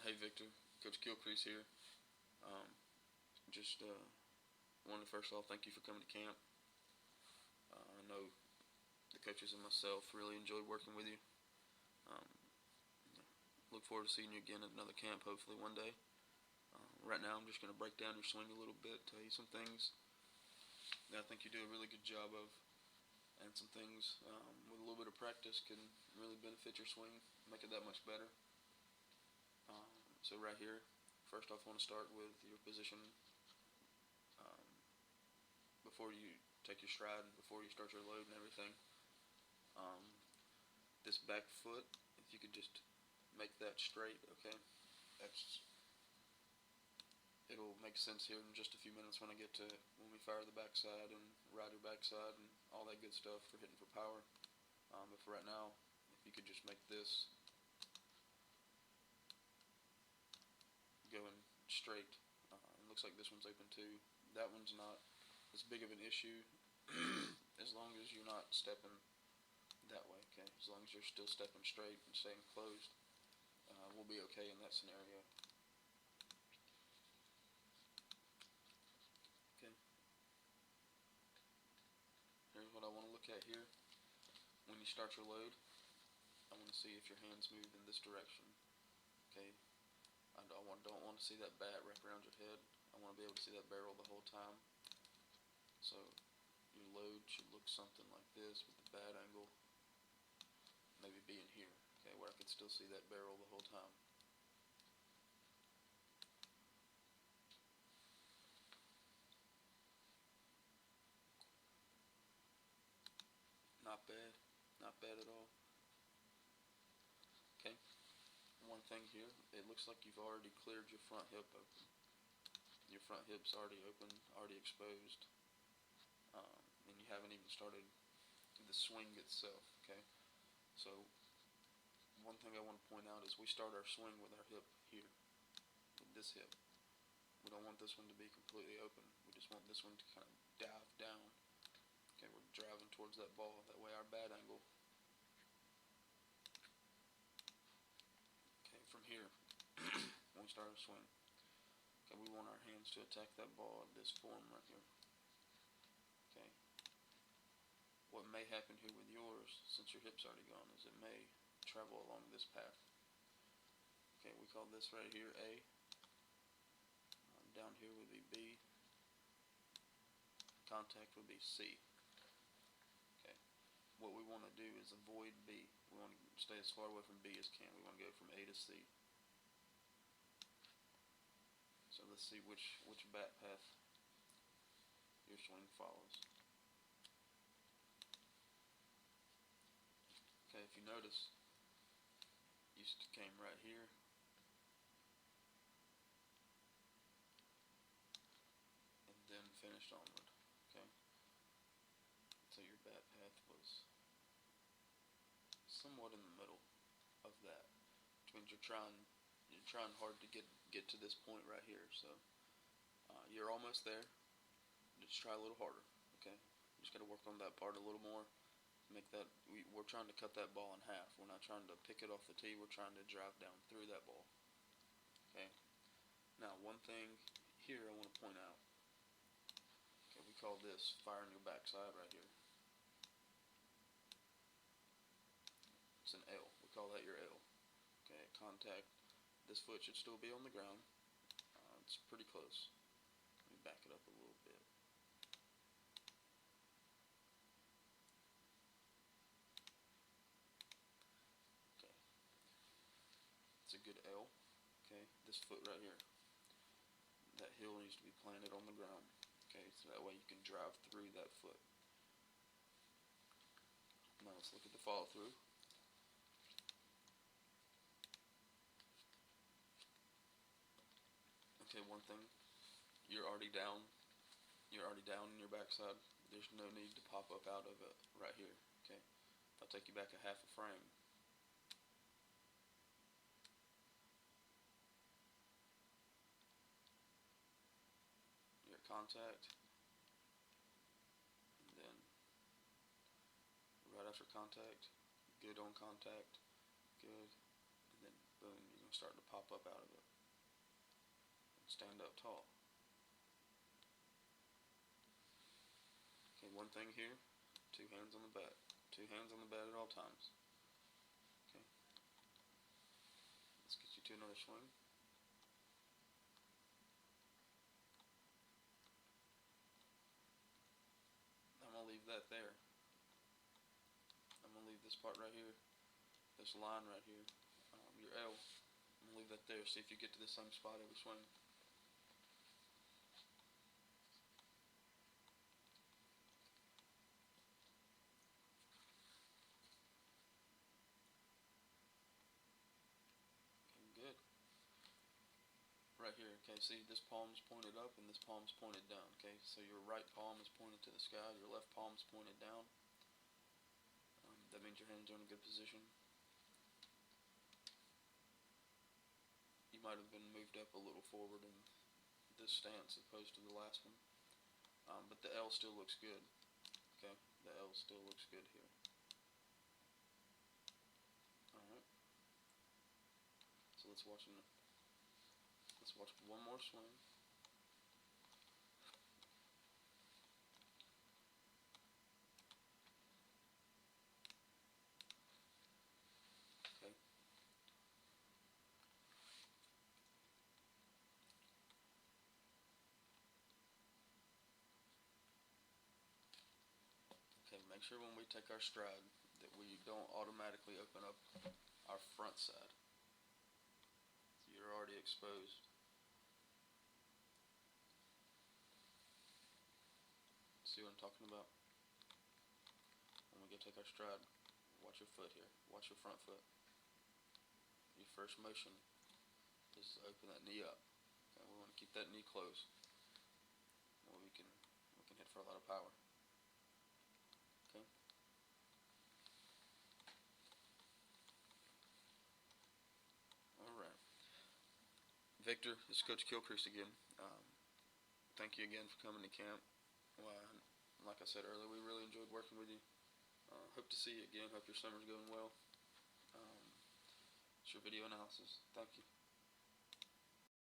Hey Victor, Coach Gilcrease here. Just wanted to first of all thank you for coming to camp. I know the coaches and myself really enjoyed working with you. Um, look forward to seeing you again at another camp, hopefully one day. Right now, I'm just going to break down your swing a little bit, tell you some things that I think you do a really good job of, and some things with a little bit of practice can really benefit your swing, make it that much better. So right here, first off, I want to start with your position um, before you take your stride, before you start your load and everything. Um, this back foot, if you could just make that straight, okay? It'll make sense here in just a few minutes when I get to when we fire the backside and rider backside and all that good stuff for hitting for power. But for right now, if you could just make this going straight. It looks like this one's open too. That one's not as big of an issue as long as you're not stepping that way, okay? As long as you're still stepping straight and staying closed, we'll be okay in that scenario. Okay. Here's what I want to look at here. When you start your load, I want to see if your hands move in this direction. Okay. I don't want to see that bat wrap around your head. I want to be able to see that barrel the whole time. So your load should look something like this with the bat angle maybe being here, okay, where I could still see that barrel the whole time. Not bad, not bad at all. Okay, one thing here, it looks like you've already cleared your front hip open. Your front hip's already open, already exposed, and you haven't even started the swing itself, okay? So one thing I want to point out is we start our swing with our hip here, with this hip. We don't want this one to be completely open. We just want this one to kind of dive down. Okay, we're driving towards that ball. That way our bat angle. Okay, from here, when we start our swing, okay, we want our hands to attack that ball in this form right here. Okay. What may happen here with yours, since your hip's already gone, is it may travel along this path. Okay, we call this right here A. Down here would be B. Contact would be C. Okay. What we want to do is avoid B. We want to stay as far away from B as can. We want to go from A to C. So let's see which bat path your swing follows. Okay, if you notice, you came right here. And then finished onward. Okay. So your bat path was somewhat in the middle of that, which means you're trying hard to get to this point right here. So you're almost there. Just try a little harder. Okay. Just got to work on that part a little more. Make that we're trying to cut that ball in half. We're not trying to pick it off the tee. We're trying to drive down through that ball. Okay. Now one thing here I want to point out. Okay, we call this firing your backside right here. It's an L. We call that your L. Okay, contact. This foot should still be on the ground. It's pretty close. Let me back it up a little bit. Okay. It's a good L. Okay, this foot right here. That heel needs to be planted on the ground. Okay, so that way you can drive through that foot. Now let's look at the follow through. Okay, one thing, you're already down in your backside. There's no need to pop up out of it right here. Okay, I'll take you back a half a frame. Your contact, and then right after contact, good on contact, good, and then boom, you're gonna starting to pop up out of it. And stand up tall. Okay, one thing here, 2 hands on the bat. 2 hands on the bat at all times. Okay. Let's get you to another swing. I'm going to leave that there. I'm going to leave this part right here, this line right here, your L. I'm going to leave that there, see if you get to the same spot every swing. Okay, good. Right here, okay, see this palm's pointed up and this palm's pointed down, okay? So your right palm is pointed to the sky, your left palm's pointed down. That means your hands are in a good position. You might have been moved up a little forward in this stance opposed to the last one. But the L still looks good. Okay, the L still looks good here. Alright. So let's watch one more swing. Okay. Okay, make sure when we take our stride that we don't automatically open up our front side. So you're already exposed. See what I'm talking about? When we go take our stride, watch your foot here. Watch your front foot. Your first motion is open that knee up. Okay, we want to keep that knee closed. Well, we can hit for a lot of power. Okay. All right. Victor, this is Coach Gilchrist again. Thank you again for coming to camp. Well, like I said earlier, we really enjoyed working with you. Hope to see you again. Hope your summer's going well. It's your video analysis. Thank you.